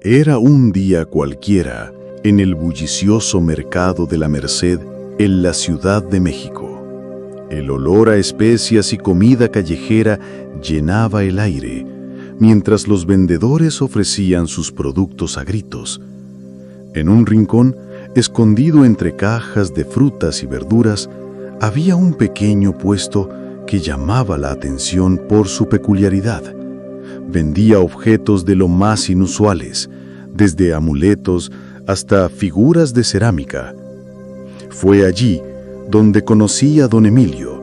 Era un día cualquiera en el bullicioso mercado de la Merced en la Ciudad de México. El olor a especias y comida callejera llenaba el aire, mientras los vendedores ofrecían sus productos a gritos. En un rincón, escondido entre cajas de frutas y verduras, había un pequeño puesto que llamaba la atención por su peculiaridad. Vendía objetos de lo más inusuales, desde amuletos hasta figuras de cerámica. Fue allí donde conocí a don Emilio,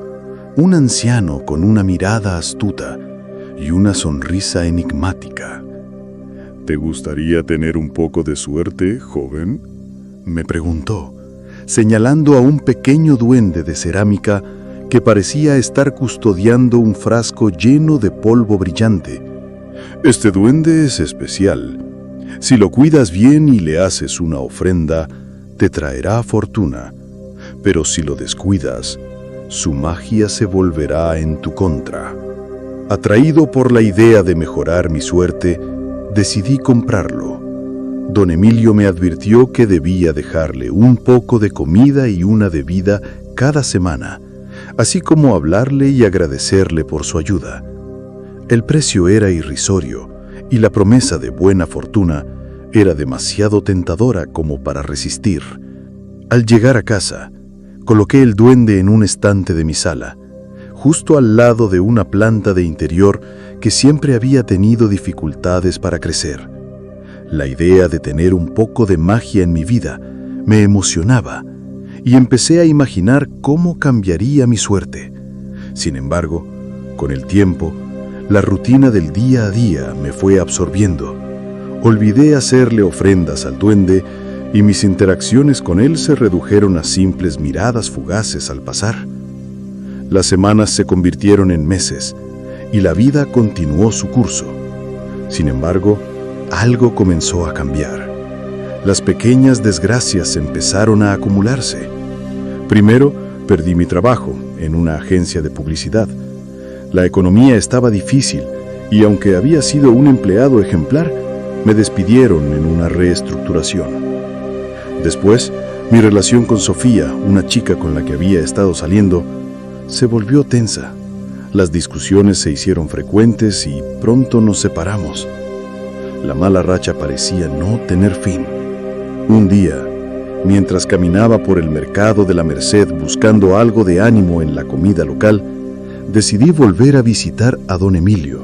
un anciano con una mirada astuta y una sonrisa enigmática. ¿Te gustaría tener un poco de suerte, joven?, me preguntó, señalando a un pequeño duende de cerámica que parecía estar custodiando un frasco lleno de polvo brillante. Este duende es especial. Si lo cuidas bien y le haces una ofrenda, te traerá fortuna. Pero si lo descuidas, su magia se volverá en tu contra. Atraído por la idea de mejorar mi suerte, decidí comprarlo. Don Emilio me advirtió que debía dejarle un poco de comida y una bebida cada semana, así como hablarle y agradecerle por su ayuda. El precio era irrisorio y la promesa de buena fortuna era demasiado tentadora como para resistir. Al llegar a casa, coloqué el duende en un estante de mi sala, justo al lado de una planta de interior que siempre había tenido dificultades para crecer. La idea de tener un poco de magia en mi vida me emocionaba y empecé a imaginar cómo cambiaría mi suerte. Sin embargo, con el tiempo, la rutina del día a día me fue absorbiendo. Olvidé hacerle ofrendas al duende y mis interacciones con él se redujeron a simples miradas fugaces al pasar. Las semanas se convirtieron en meses y la vida continuó su curso. Sin embargo, algo comenzó a cambiar. Las pequeñas desgracias empezaron a acumularse. Primero, perdí mi trabajo en una agencia de publicidad. La economía estaba difícil y aunque había sido un empleado ejemplar, me despidieron en una reestructuración. Después, mi relación con Sofía, una chica con la que había estado saliendo, se volvió tensa. Las discusiones se hicieron frecuentes y pronto nos separamos. La mala racha parecía no tener fin. Un día, mientras caminaba por el mercado de la Merced buscando algo de ánimo en la comida local, decidí volver a visitar a don Emilio.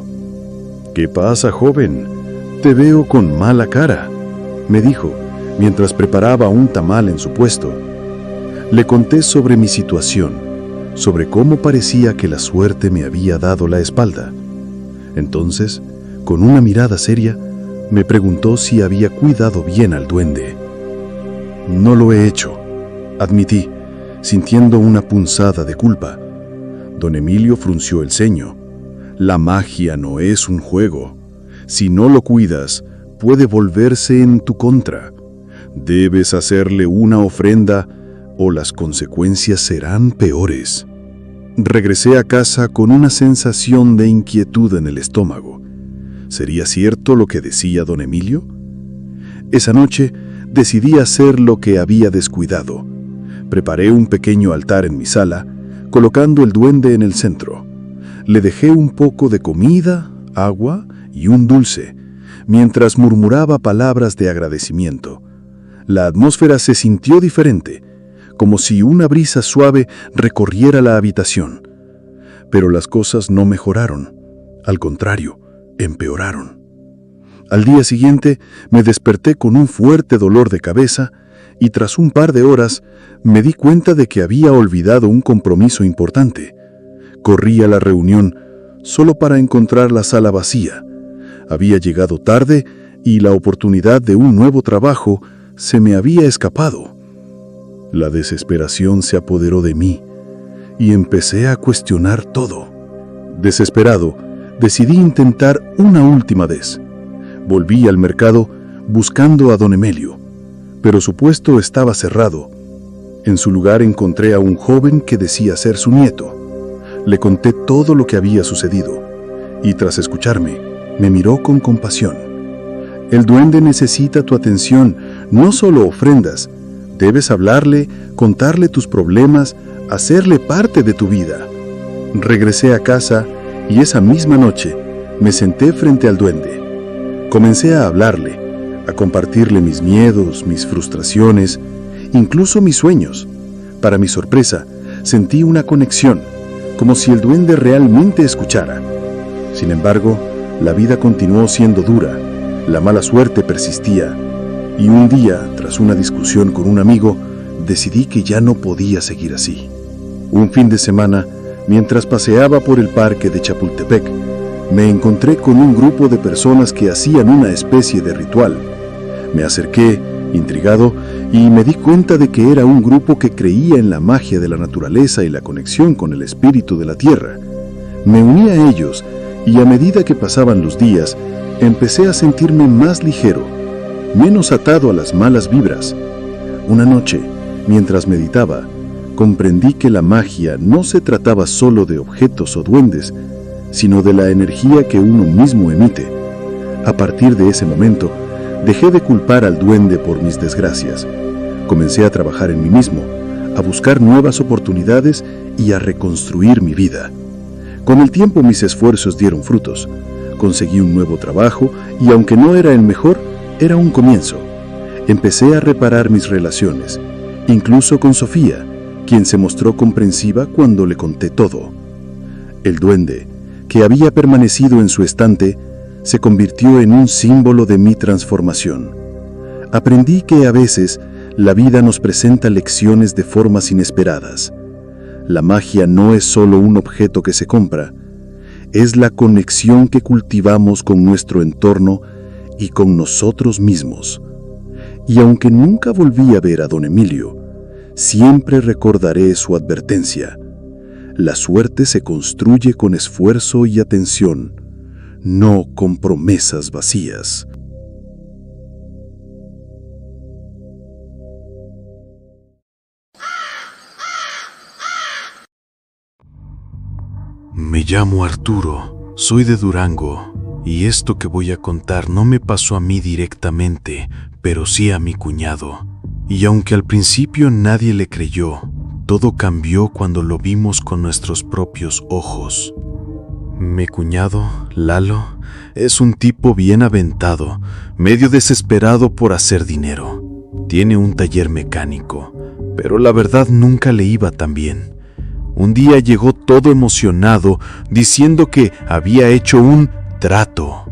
¿Qué pasa, joven? Te veo con mala cara, me dijo, mientras preparaba un tamal en su puesto. Le conté sobre mi situación, sobre cómo parecía que la suerte me había dado la espalda. Entonces, con una mirada seria, me preguntó si había cuidado bien al duende. No lo he hecho, admití, sintiendo una punzada de culpa. Don Emilio frunció el ceño. La magia no es un juego. Si no lo cuidas, puede volverse en tu contra. Debes hacerle una ofrenda o las consecuencias serán peores. Regresé a casa con una sensación de inquietud en el estómago. ¿Sería cierto lo que decía don Emilio? Esa noche decidí hacer lo que había descuidado. Preparé un pequeño altar en mi sala, colocando el duende en el centro. Le dejé un poco de comida, agua y un dulce, mientras murmuraba palabras de agradecimiento. La atmósfera se sintió diferente, como si una brisa suave recorriera la habitación. Pero las cosas no mejoraron. Al contrario, empeoraron. Al día siguiente me desperté con un fuerte dolor de cabeza y tras un par de horas me di cuenta de que había olvidado un compromiso importante. Corrí a la reunión solo para encontrar la sala vacía. Había llegado tarde y la oportunidad de un nuevo trabajo se me había escapado. La desesperación se apoderó de mí y empecé a cuestionar todo. Desesperado, decidí intentar una última vez. Volví al mercado buscando a don Emilio, pero su puesto estaba cerrado. En su lugar encontré a un joven que decía ser su nieto. Le conté todo lo que había sucedido y tras escucharme, me miró con compasión. El duende necesita tu atención, no solo ofrendas. Debes hablarle, contarle tus problemas, hacerle parte de tu vida. Regresé a casa y esa misma noche me senté frente al duende. Comencé a hablarle, a compartirle mis miedos, mis frustraciones, incluso mis sueños. Para mi sorpresa, sentí una conexión, como si el duende realmente escuchara. Sin embargo, la vida continuó siendo dura, la mala suerte persistía, y un día, tras una discusión con un amigo, decidí que ya no podía seguir así. Un fin de semana, mientras paseaba por el parque de Chapultepec, me encontré con un grupo de personas que hacían una especie de ritual. Me acerqué, intrigado, y me di cuenta de que era un grupo que creía en la magia de la naturaleza y la conexión con el espíritu de la tierra. Me uní a ellos, y a medida que pasaban los días, empecé a sentirme más ligero, menos atado a las malas vibras. Una noche, mientras meditaba, comprendí que la magia no se trataba solo de objetos o duendes, sino de la energía que uno mismo emite. A partir de ese momento, dejé de culpar al duende por mis desgracias. Comencé a trabajar en mí mismo, a buscar nuevas oportunidades y a reconstruir mi vida. Con el tiempo mis esfuerzos dieron frutos. Conseguí un nuevo trabajo y aunque no era el mejor, era un comienzo. Empecé a reparar mis relaciones, incluso con Sofía, quien se mostró comprensiva cuando le conté todo. El duende, que había permanecido en su estante, se convirtió en un símbolo de mi transformación. Aprendí que a veces la vida nos presenta lecciones de formas inesperadas. La magia no es solo un objeto que se compra, es la conexión que cultivamos con nuestro entorno y con nosotros mismos. Y aunque nunca volví a ver a don Emilio, siempre recordaré su advertencia. La suerte se construye con esfuerzo y atención, no con promesas vacías. Me llamo Arturo, soy de Durango, y esto que voy a contar no me pasó a mí directamente, pero sí a mi cuñado. Y aunque al principio nadie le creyó, todo cambió cuando lo vimos con nuestros propios ojos. Mi cuñado, Lalo, es un tipo bien aventado, medio desesperado por hacer dinero. Tiene un taller mecánico, pero la verdad nunca le iba tan bien. Un día llegó todo emocionado diciendo que había hecho un trato,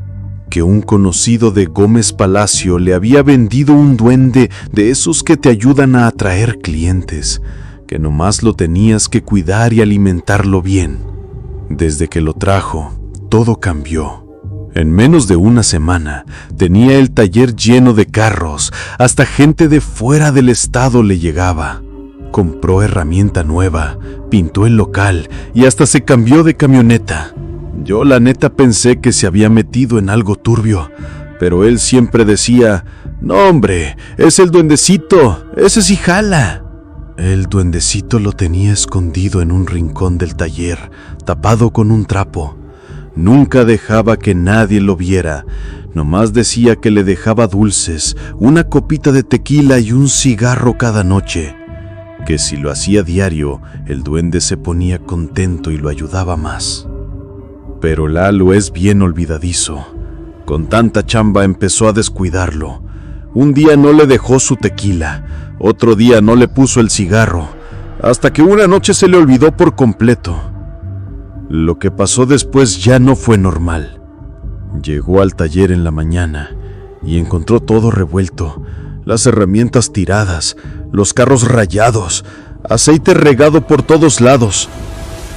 que un conocido de Gómez Palacio le había vendido un duende de esos que te ayudan a atraer clientes, que nomás lo tenías que cuidar y alimentarlo bien. Desde que lo trajo, todo cambió. En menos de una semana, tenía el taller lleno de carros, hasta gente de fuera del estado le llegaba. Compró herramienta nueva, pintó el local y hasta se cambió de camioneta. Yo la neta pensé que se había metido en algo turbio, pero él siempre decía, «No hombre, es el duendecito, ese sí jala». El duendecito lo tenía escondido en un rincón del taller, tapado con un trapo. Nunca dejaba que nadie lo viera, nomás decía que le dejaba dulces, una copita de tequila y un cigarro cada noche. Que si lo hacía diario, el duende se ponía contento y lo ayudaba más. Pero Lalo es bien olvidadizo. Con tanta chamba empezó a descuidarlo. Un día no le dejó su tequila, otro día no le puso el cigarro, hasta que una noche se le olvidó por completo. Lo que pasó después ya no fue normal. Llegó al taller en la mañana y encontró todo revuelto, las herramientas tiradas, los carros rayados, aceite regado por todos lados.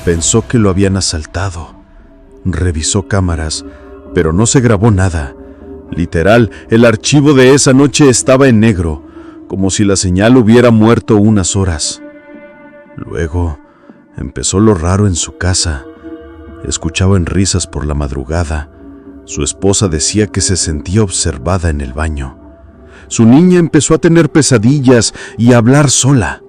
Pensó que lo habían asaltado. Revisó cámaras, pero no se grabó nada. Literal, el archivo de esa noche estaba en negro, como si la señal hubiera muerto unas horas. Luego, empezó lo raro en su casa. Escuchaban risas por la madrugada. Su esposa decía que se sentía observada en el baño. Su niña empezó a tener pesadillas y a hablar sola.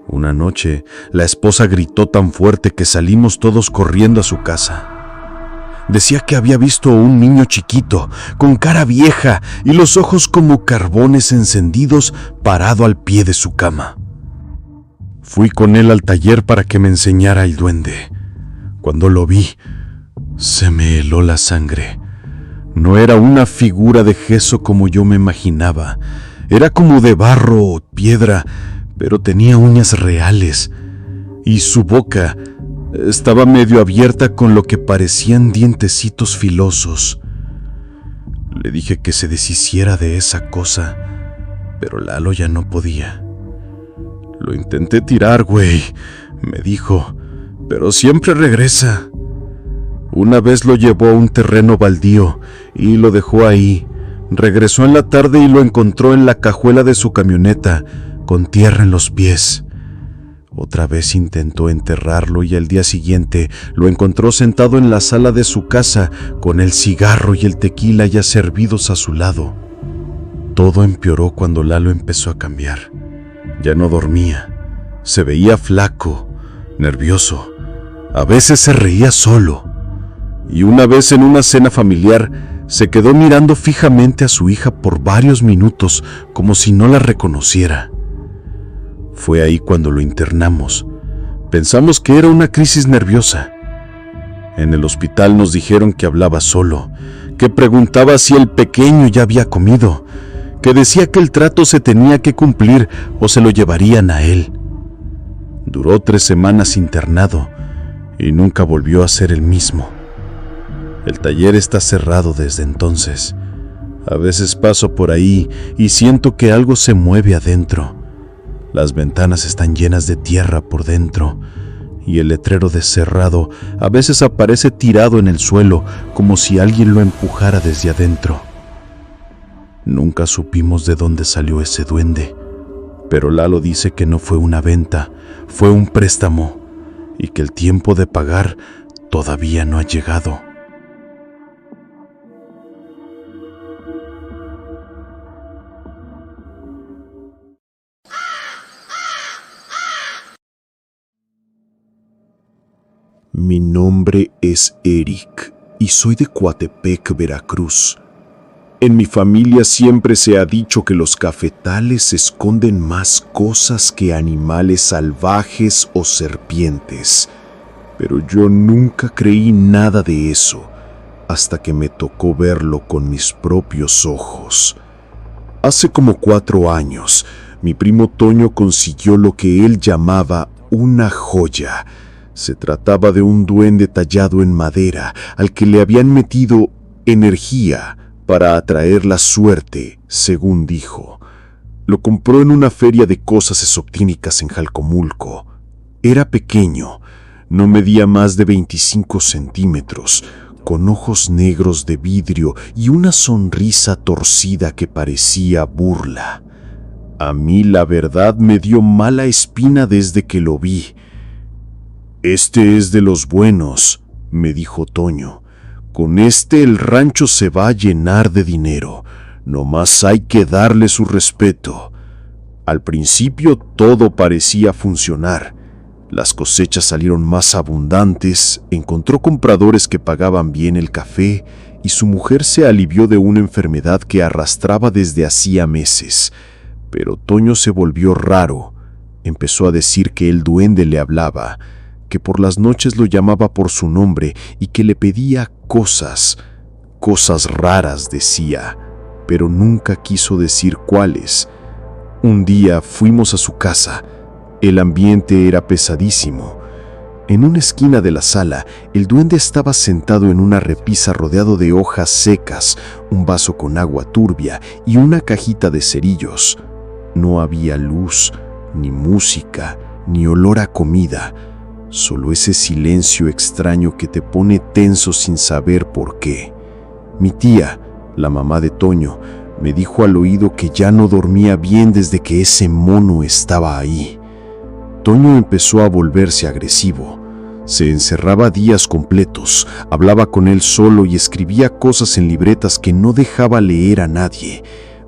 Una noche, la esposa gritó tan fuerte que salimos todos corriendo a su casa. Decía que había visto a un niño chiquito, con cara vieja y los ojos como carbones encendidos, parado al pie de su cama. Fui con él al taller para que me enseñara el duende. Cuando lo vi, se me heló la sangre. No era una figura de gesso como yo me imaginaba. Era como de barro o piedra, pero tenía uñas reales. Y su boca estaba medio abierta con lo que parecían dientecitos filosos. Le dije que se deshiciera de esa cosa, pero Lalo ya no podía. Lo intenté tirar, güey, me dijo, pero siempre regresa. Una vez lo llevó a un terreno baldío y lo dejó ahí. Regresó en la tarde y lo encontró en la cajuela de su camioneta, con tierra en los pies. Otra vez intentó enterrarlo y al día siguiente lo encontró sentado en la sala de su casa, con el cigarro y el tequila ya servidos a su lado. Todo empeoró cuando Lalo empezó a cambiar. Ya no dormía. Se veía flaco, nervioso. A veces se reía solo. Y una vez en una cena familiar, se quedó mirando fijamente a su hija por varios minutos, como si no la reconociera. Fue ahí cuando lo internamos. Pensamos que era una crisis nerviosa. En el hospital nos dijeron que hablaba solo, que preguntaba si el pequeño ya había comido, que decía que el trato se tenía que cumplir o se lo llevarían a él. Duró 3 semanas internado y nunca volvió a ser el mismo. El taller está cerrado desde entonces. A veces paso por ahí y siento que algo se mueve adentro. Las ventanas están llenas de tierra por dentro y el letrero de cerrado a veces aparece tirado en el suelo como si alguien lo empujara desde adentro. Nunca supimos de dónde salió ese duende, pero Lalo dice que no fue una venta, fue un préstamo y que el tiempo de pagar todavía no ha llegado. Mi nombre es Eric y soy de Coatepec, Veracruz. En mi familia siempre se ha dicho que los cafetales esconden más cosas que animales salvajes o serpientes, pero yo nunca creí nada de eso hasta que me tocó verlo con mis propios ojos. Hace como 4 años, mi primo Toño consiguió lo que él llamaba una joya. Se trataba de un duende tallado en madera al que le habían metido energía para atraer la suerte, según dijo. Lo compró en una feria de cosas esotéricas en Jalcomulco. Era pequeño, no medía más de 25 centímetros, con ojos negros de vidrio y una sonrisa torcida que parecía burla. A mí la verdad me dio mala espina desde que lo vi. «Este es de los buenos», me dijo Toño. «Con este el rancho se va a llenar de dinero. Nomás hay que darle su respeto». Al principio todo parecía funcionar. Las cosechas salieron más abundantes, encontró compradores que pagaban bien el café y su mujer se alivió de una enfermedad que arrastraba desde hacía meses. Pero Toño se volvió raro. Empezó a decir que el duende le hablaba, que por las noches lo llamaba por su nombre y que le pedía cosas raras, decía, pero nunca quiso decir cuáles. Un día fuimos a su casa. El ambiente era pesadísimo. En una esquina de la sala, el duende estaba sentado en una repisa rodeado de hojas secas, un vaso con agua turbia y una cajita de cerillos. No había luz, ni música, ni olor a comida. Solo ese silencio extraño que te pone tenso sin saber por qué. Mi tía, la mamá de Toño, me dijo al oído que ya no dormía bien desde que ese mono estaba ahí. Toño empezó a volverse agresivo. Se encerraba días completos, hablaba con él solo y escribía cosas en libretas que no dejaba leer a nadie.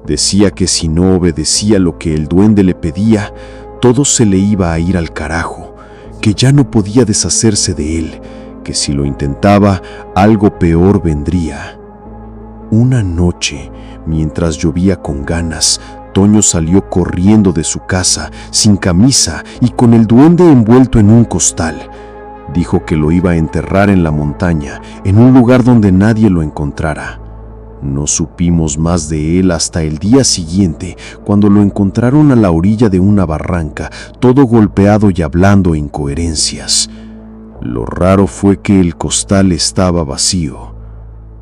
Decía que si no obedecía lo que el duende le pedía, todo se le iba a ir al carajo, que ya no podía deshacerse de él, que si lo intentaba, algo peor vendría. Una noche, mientras llovía con ganas, Toño salió corriendo de su casa, sin camisa y con el duende envuelto en un costal. Dijo que lo iba a enterrar en la montaña, en un lugar donde nadie lo encontrara. No supimos más de él hasta el día siguiente, cuando lo encontraron a la orilla de una barranca, todo golpeado y hablando incoherencias. Lo raro fue que el costal estaba vacío.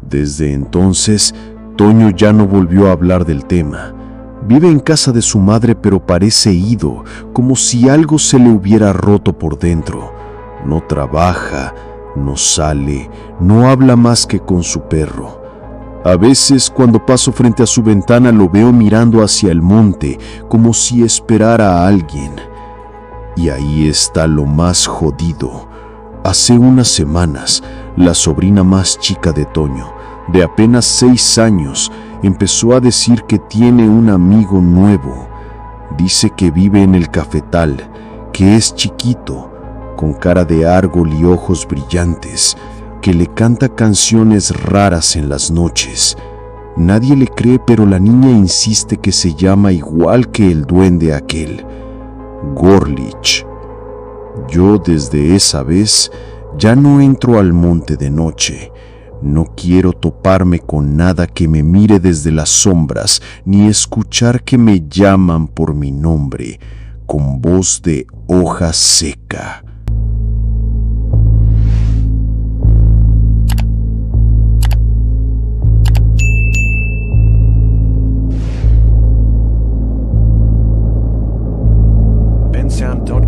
Desde entonces, Toño ya no volvió a hablar del tema. Vive en casa de su madre, pero parece ido, como si algo se le hubiera roto por dentro. No trabaja, no sale, no habla más que con su perro. A veces, cuando paso frente a su ventana, lo veo mirando hacia el monte, como si esperara a alguien. Y ahí está lo más jodido. Hace unas semanas, la sobrina más chica de Toño, de apenas 6 años, empezó a decir que tiene un amigo nuevo. Dice que vive en el cafetal, que es chiquito, con cara de árbol y ojos brillantes, que le canta canciones raras en las noches. Nadie le cree, pero la niña insiste que se llama igual que el duende aquel, Gorlich. Yo desde esa vez ya no entro al monte de noche. No quiero toparme con nada que me mire desde las sombras, ni escuchar que me llaman por mi nombre, con voz de hoja seca. bensound.com